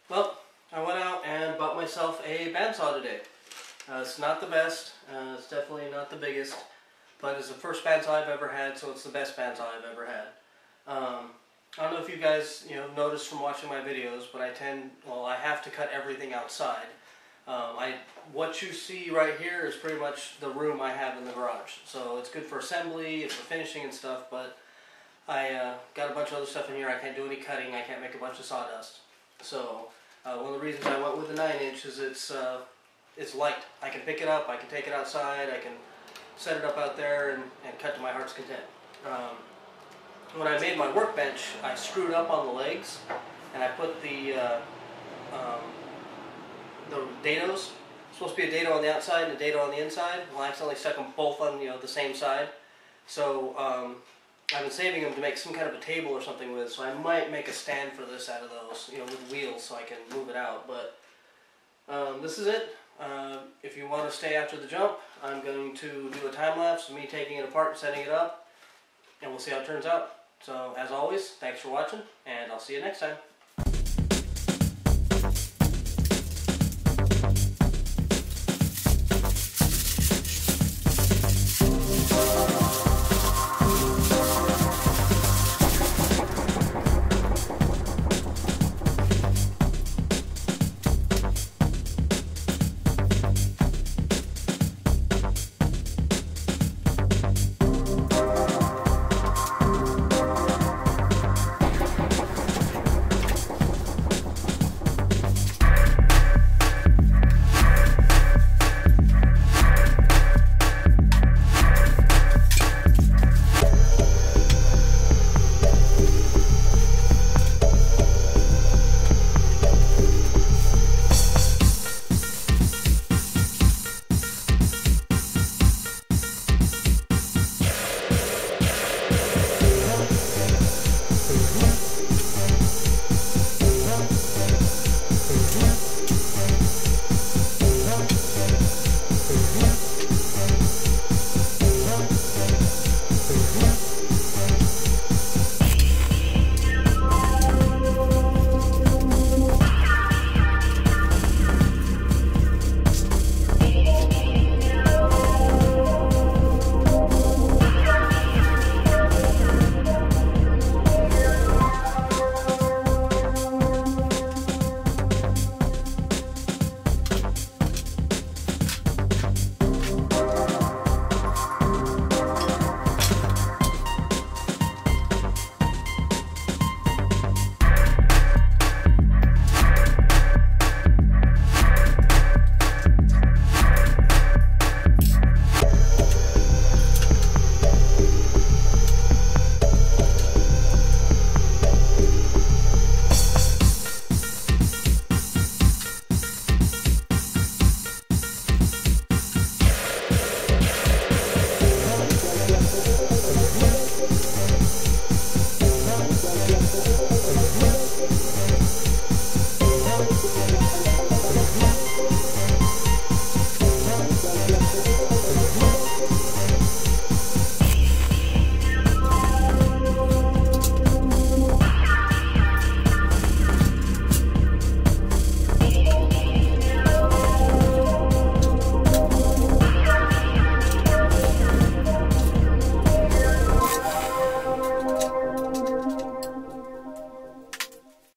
Well, I went out and bought myself a bandsaw today. It's not the best, it's definitely not the biggest, but it's the first bandsaw I've ever had, so it's the best bandsaw I've ever had. I don't know if you guys noticed from watching my videos, but I have to cut everything outside. What you see right here is pretty much the room I have in the garage. So it's good for assembly, it's for finishing and stuff, but I got a bunch of other stuff in here. I can't do any cutting, I can't make a bunch of sawdust. So one of the reasons I went with the 9-inch is it's light. I can pick it up, I can take it outside, I can set it up out there and cut to my heart's content. When I made my workbench, I screwed up on the legs, and I put the dados. Supposed to be a dado on the outside and a dado on the inside. Well, I accidentally stuck them both on the same side. So I've been saving them to make some kind of a table or something with. So I might make a stand for this out of those, with wheels, so I can move it out. But this is it. If you want to stay after the jump, I'm going to do a time lapse of me taking it apart and setting it up, and we'll see how it turns out. So as always, thanks for watching, and I'll see you next time.